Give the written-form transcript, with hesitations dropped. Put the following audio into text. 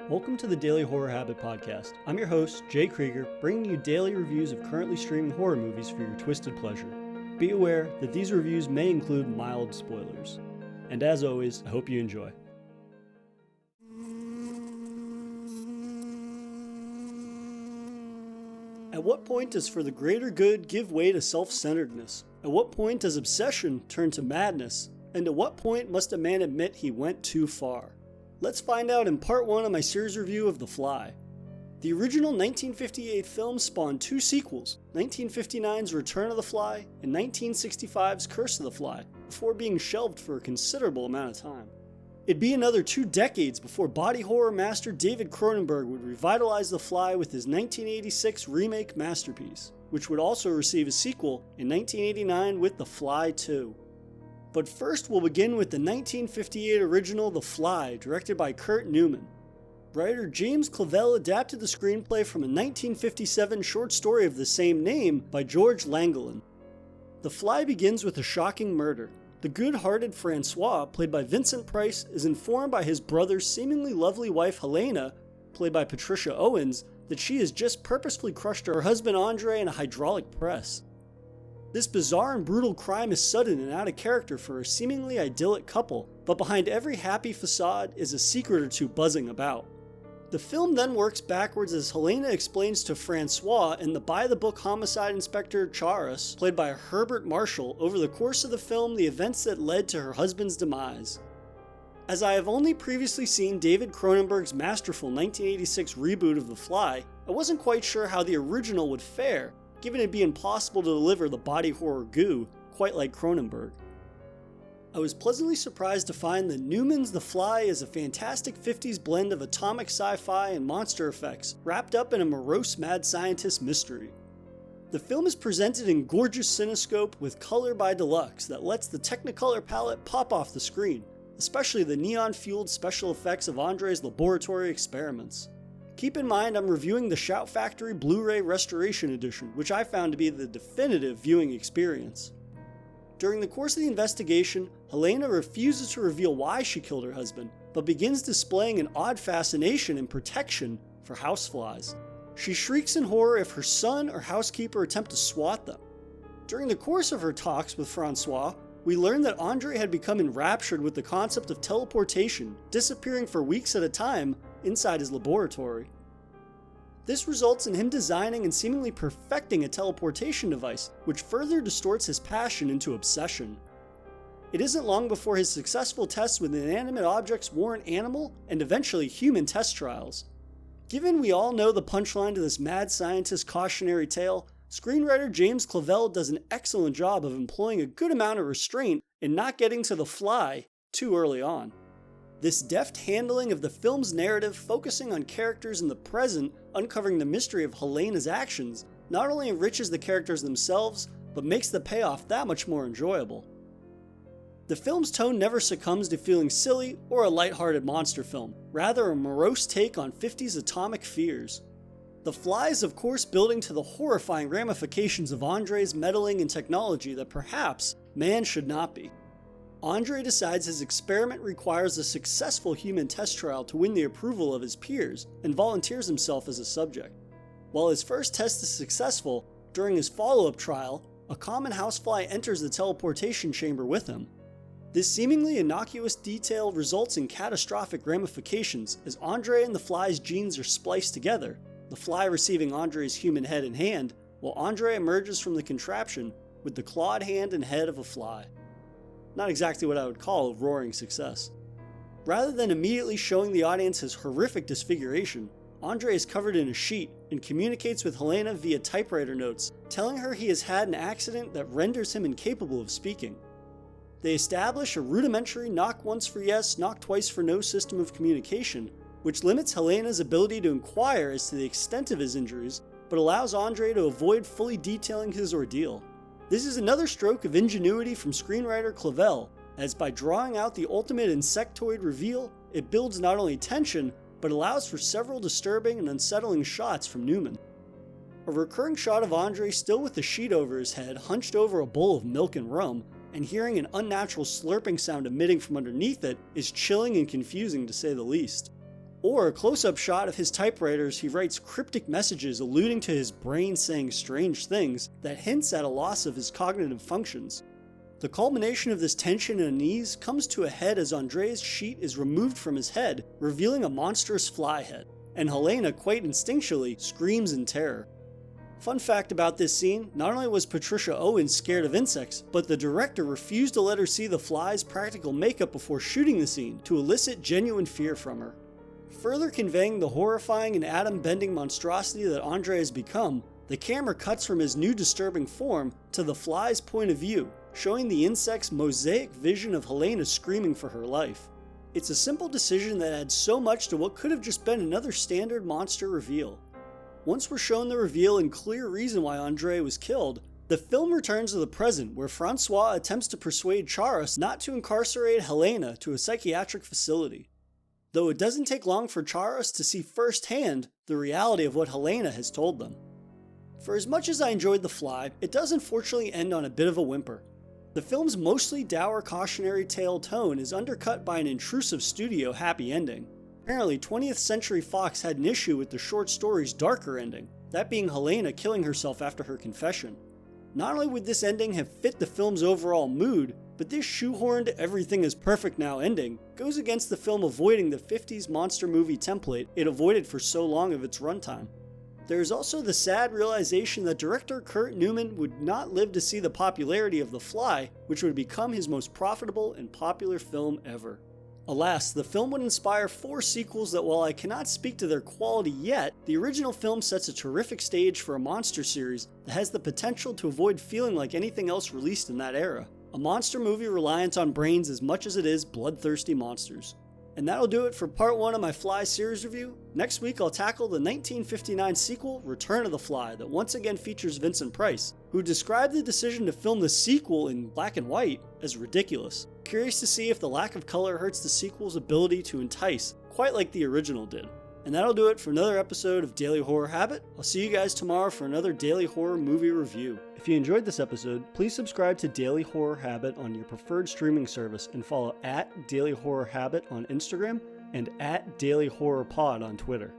Welcome to the Daily Horror Habit Podcast. I'm your host, Jay Krieger, bringing you daily reviews of currently streaming horror movies for your twisted pleasure. Be aware that these reviews may include mild spoilers. And as always, I hope you enjoy. At what point does for the greater good give way to self-centeredness? At what point does obsession turn to madness? And at what point must a man admit he went too far? Let's find out in part 1 of my series review of The Fly. The original 1958 film spawned two sequels, 1959's Return of the Fly and 1965's Curse of the Fly, before being shelved for a considerable amount of time. It'd be another 2 decades before body horror master David Cronenberg would revitalize The Fly with his 1986 remake masterpiece, which would also receive a sequel in 1989 with The Fly 2. But first, we'll begin with the 1958 original The Fly, directed by Kurt Neumann. Writer James Clavell adapted the screenplay from a 1957 short story of the same name by George Langeland. The Fly begins with a shocking murder. The good-hearted Francois, played by Vincent Price, is informed by his brother's seemingly lovely wife Helena, played by Patricia Owens, that she has just purposefully crushed her husband Andre in a hydraulic press. This bizarre and brutal crime is sudden and out of character for a seemingly idyllic couple, but behind every happy facade is a secret or two buzzing about. The film then works backwards as Helena explains to Francois and the by-the-book homicide inspector Charas, played by Herbert Marshall, over the course of the film the events that led to her husband's demise. As I have only previously seen David Cronenberg's masterful 1986 reboot of The Fly, I wasn't quite sure how the original would fare, given it'd be impossible to deliver the body horror goo quite like Cronenberg. I was pleasantly surprised to find that Neumann's The Fly is a fantastic 50s blend of atomic sci-fi and monster effects wrapped up in a morose mad scientist mystery. The film is presented in gorgeous cinescope with color by deluxe that lets the Technicolor palette pop off the screen, especially the neon-fueled special effects of Andre's laboratory experiments. Keep in mind I'm reviewing the Shout Factory Blu-ray Restoration Edition, which I found to be the definitive viewing experience. During the course of the investigation, Helena refuses to reveal why she killed her husband, but begins displaying an odd fascination and protection for houseflies. She shrieks in horror if her son or housekeeper attempt to swat them. During the course of her talks with Francois, we learn that Andre had become enraptured with the concept of teleportation, disappearing for weeks at a time inside his laboratory. This results in him designing and seemingly perfecting a teleportation device, which further distorts his passion into obsession. It isn't long before his successful tests with inanimate objects warrant animal and eventually human test trials. Given we all know the punchline to this mad scientist cautionary tale, screenwriter James Clavell does an excellent job of employing a good amount of restraint and not getting to the fly too early on. This deft handling of the film's narrative, focusing on characters in the present, uncovering the mystery of Helena's actions, not only enriches the characters themselves, but makes the payoff that much more enjoyable. The film's tone never succumbs to feeling silly or a lighthearted monster film, rather a morose take on 50s atomic fears. The Fly is of course building to the horrifying ramifications of Andre's meddling in technology that perhaps man should not be. Andre decides his experiment requires a successful human test trial to win the approval of his peers and volunteers himself as a subject. While his first test is successful, during his follow-up trial, a common housefly enters the teleportation chamber with him. This seemingly innocuous detail results in catastrophic ramifications as Andre and the Fly's genes are spliced together, the Fly receiving Andre's human head and hand, while Andre emerges from the contraption with the clawed hand and head of a fly. Not exactly what I would call a roaring success. Rather than immediately showing the audience his horrific disfiguration, Andre is covered in a sheet and communicates with Helena via typewriter notes, telling her he has had an accident that renders him incapable of speaking. They establish a rudimentary knock once for yes, knock twice for no system of communication, which limits Helena's ability to inquire as to the extent of his injuries, but allows Andre to avoid fully detailing his ordeal. This is another stroke of ingenuity from screenwriter Clavell, as by drawing out the ultimate insectoid reveal, it builds not only tension, but allows for several disturbing and unsettling shots from Neumann. A recurring shot of Andre still with the sheet over his head, hunched over a bowl of milk and rum, and hearing an unnatural slurping sound emitting from underneath it is chilling and confusing to say the least. Or a close-up shot of his typewriter as he writes cryptic messages alluding to his brain saying strange things that hints at a loss of his cognitive functions. The culmination of this tension and unease comes to a head as Andre's sheet is removed from his head, revealing a monstrous fly head, and Helena quite instinctually screams in terror. Fun fact about this scene, not only was Patricia Owens scared of insects, but the director refused to let her see the fly's practical makeup before shooting the scene to elicit genuine fear from her. Further conveying the horrifying and atom-bending monstrosity that Andre has become, the camera cuts from his new disturbing form to the fly's point of view, showing the insect's mosaic vision of Helena screaming for her life. It's a simple decision that adds so much to what could have just been another standard monster reveal. Once we're shown the reveal and clear reason why Andre was killed, the film returns to the present where Francois attempts to persuade Charas not to incarcerate Helena to a psychiatric facility. Though it doesn't take long for Charas to see firsthand the reality of what Helena has told them. For as much as I enjoyed The Fly, it does unfortunately end on a bit of a whimper. The film's mostly dour cautionary tale tone is undercut by an intrusive studio happy ending. Apparently 20th Century Fox had an issue with the short story's darker ending, that being Helena killing herself after her confession. Not only would this ending have fit the film's overall mood, but this shoehorned everything is perfect now ending goes against the film avoiding the 50s monster movie template it avoided for so long of its runtime. There is also the sad realization that director Kurt Newman would not live to see the popularity of The Fly, which would become his most profitable and popular film ever. Alas, the film would inspire 4 sequels that, while I cannot speak to their quality yet, the original film sets a terrific stage for a monster series that has the potential to avoid feeling like anything else released in that era. A monster movie reliant on brains as much as it is bloodthirsty monsters. And that'll do it for part 1 of my Fly series review. Next week I'll tackle the 1959 sequel, Return of the Fly, that once again features Vincent Price, who described the decision to film the sequel in black and white as ridiculous. Curious to see if the lack of color hurts the sequel's ability to entice, quite like the original did. And that'll do it for another episode of Daily Horror Habit. I'll see you guys tomorrow for another Daily Horror movie review. If you enjoyed this episode, please subscribe to Daily Horror Habit on your preferred streaming service and follow @Daily Horror Habit on Instagram and @Daily Horror Pod on Twitter.